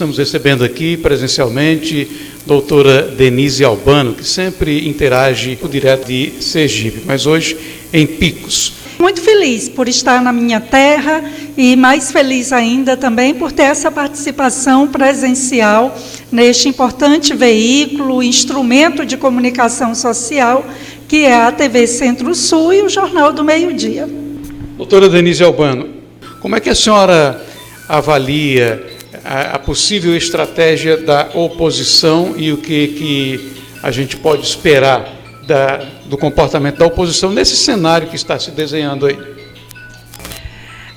estamos recebendo aqui presencialmente doutora Denise Albano, que sempre interage direto de Sergipe, mas hoje em Picos. Muito feliz por estar na minha terra e mais feliz ainda também por ter essa participação presencial neste importante veículo, instrumento de comunicação social, que é a TV Centro-Sul e o Jornal do Meio-Dia. Doutora Denise Albano, como é que a senhora avalia a possível estratégia da oposição e o que a gente pode esperar do comportamento da oposição nesse cenário que está se desenhando aí?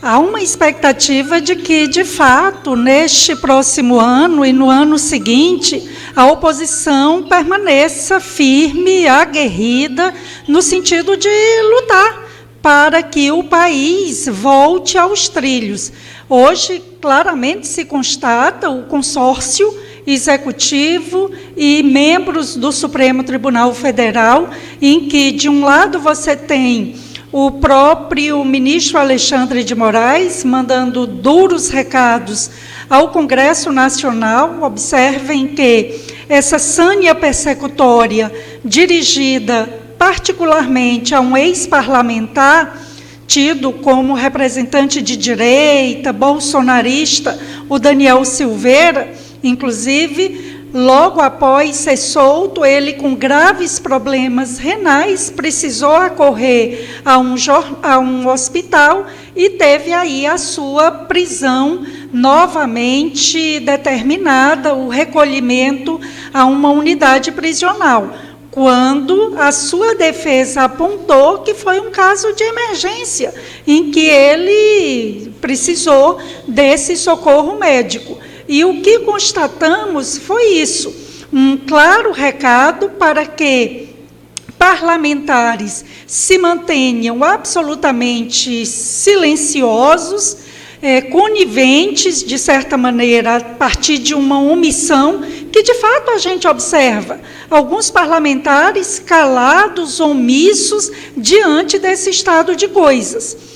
Há uma expectativa de que, de fato, neste próximo ano e no ano seguinte, a oposição permaneça firme, aguerrida, no sentido de lutar para que o país volte aos trilhos. Hoje, claramente se constata o consórcio executivo e membros do Supremo Tribunal Federal, em que, de um lado, você tem o próprio ministro Alexandre de Moraes mandando duros recados ao Congresso Nacional. Observem que essa sânia persecutória dirigida particularmente a um ex-parlamentar, tido como representante de direita, bolsonarista, o Daniel Silveira, inclusive, logo após ser solto, ele com graves problemas renais, precisou acorrer a um hospital e teve aí a sua prisão novamente determinada, o recolhimento a uma unidade prisional, quando a sua defesa apontou que foi um caso de emergência, em que ele precisou desse socorro médico. E o que constatamos foi isso, um claro recado para que parlamentares se mantenham absolutamente silenciosos, coniventes, de certa maneira, a partir de uma omissão, que de fato a gente observa alguns parlamentares calados, omissos, diante desse estado de coisas.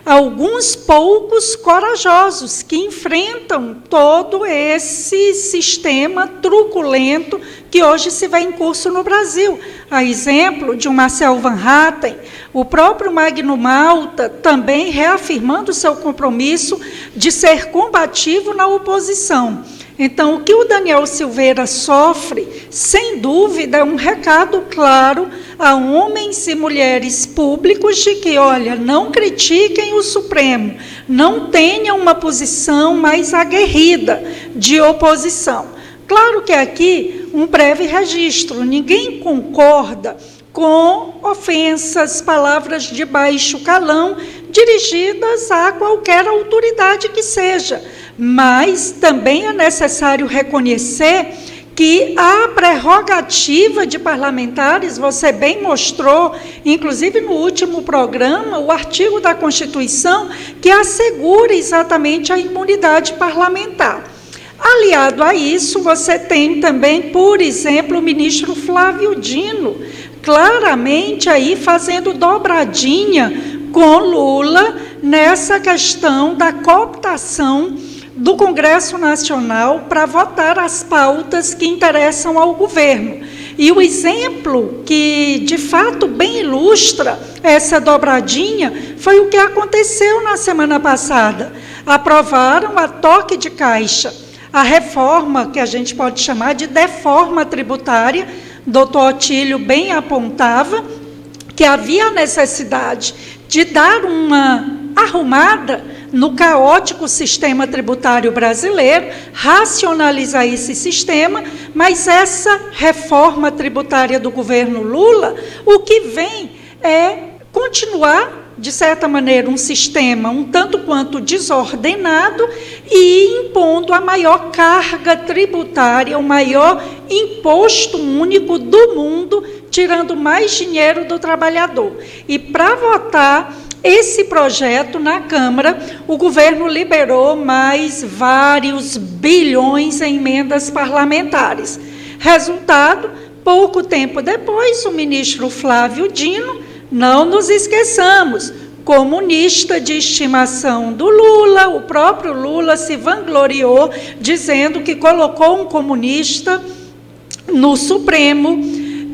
Alguns poucos corajosos que enfrentam todo esse sistema truculento que hoje se vê em curso no Brasil. A exemplo de um Marcel Van Hatten, o próprio Magno Malta também reafirmando seu compromisso de ser combativo na oposição. Então, o que o Daniel Silveira sofre, sem dúvida, é um recado claro a homens e mulheres públicos de que, olha, não critiquem o Supremo, não tenham uma posição mais aguerrida de oposição. Claro que aqui um breve registro, ninguém concorda com ofensas, palavras de baixo calão, dirigidas a qualquer autoridade que seja, mas também é necessário reconhecer que a prerrogativa de parlamentares, você bem mostrou, inclusive no último programa, o artigo da Constituição que assegura exatamente a imunidade parlamentar. Aliado a isso, você tem também, por exemplo, o ministro Flávio Dino, claramente aí fazendo dobradinha com Lula nessa questão da cooptação do Congresso Nacional para votar as pautas que interessam ao governo. E o exemplo que, de fato, bem ilustra essa dobradinha foi o que aconteceu na semana passada. Aprovaram a toque de caixa a reforma, que a gente pode chamar de deforma tributária. Doutor Otílio bem apontava que havia necessidade de dar uma arrumada no caótico sistema tributário brasileiro, racionalizar esse sistema, mas essa reforma tributária do governo Lula, o que vem é continuar, de certa maneira, um sistema um tanto quanto desordenado e impondo a maior carga tributária, o maior imposto único do mundo, tirando mais dinheiro do trabalhador. E para votar esse projeto na Câmara, o governo liberou mais vários bilhões em emendas parlamentares. Resultado, pouco tempo depois, o ministro Flávio Dino, não nos esqueçamos, comunista de estimação do Lula. O próprio Lula se vangloriou, dizendo que colocou um comunista no Supremo,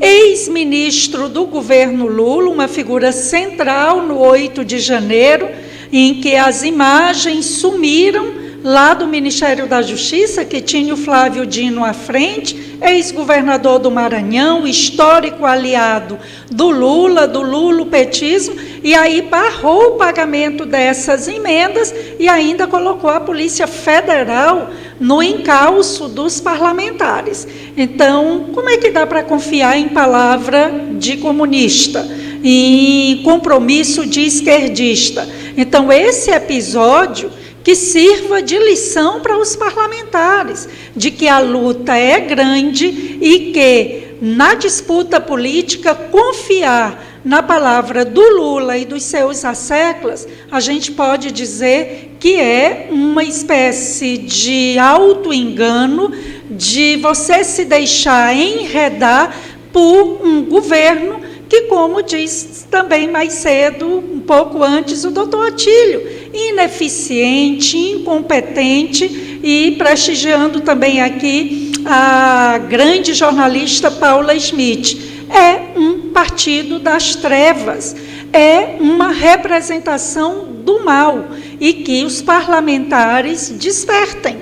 ex-ministro do governo Lula, uma figura central no 8 de janeiro, em que as imagens sumiram lá do Ministério da Justiça, que tinha o Flávio Dino à frente, ex-governador do Maranhão, histórico aliado do lulopetismo, e aí barrou o pagamento dessas emendas e ainda colocou a Polícia Federal no encalço dos parlamentares. Então, como é que dá para confiar em palavra de comunista, em compromisso de esquerdista? Então, esse episódio que sirva de lição para os parlamentares, de que a luta é grande e que, na disputa política, confiar na palavra do Lula e dos seus asseclas, a gente pode dizer que é uma espécie de auto-engano, de você se deixar enredar por um governo que, como diz também mais cedo, um pouco antes, o doutor Atílio, ineficiente, incompetente, e prestigiando também aqui a grande jornalista Paula Schmidt. É um partido das trevas, é uma representação do mal, e que os parlamentares despertem.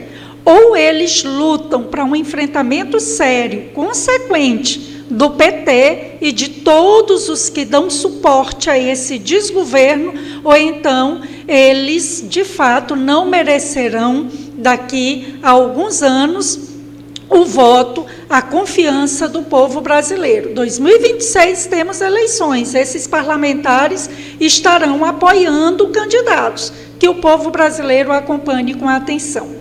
Ou eles lutam para um enfrentamento sério, consequente, do PT e de todos os que dão suporte a esse desgoverno, ou então eles, de fato, não merecerão, daqui a alguns anos, o voto, a confiança do povo brasileiro. 2026 temos eleições, esses parlamentares estarão apoiando candidatos, que o povo brasileiro acompanhe com atenção.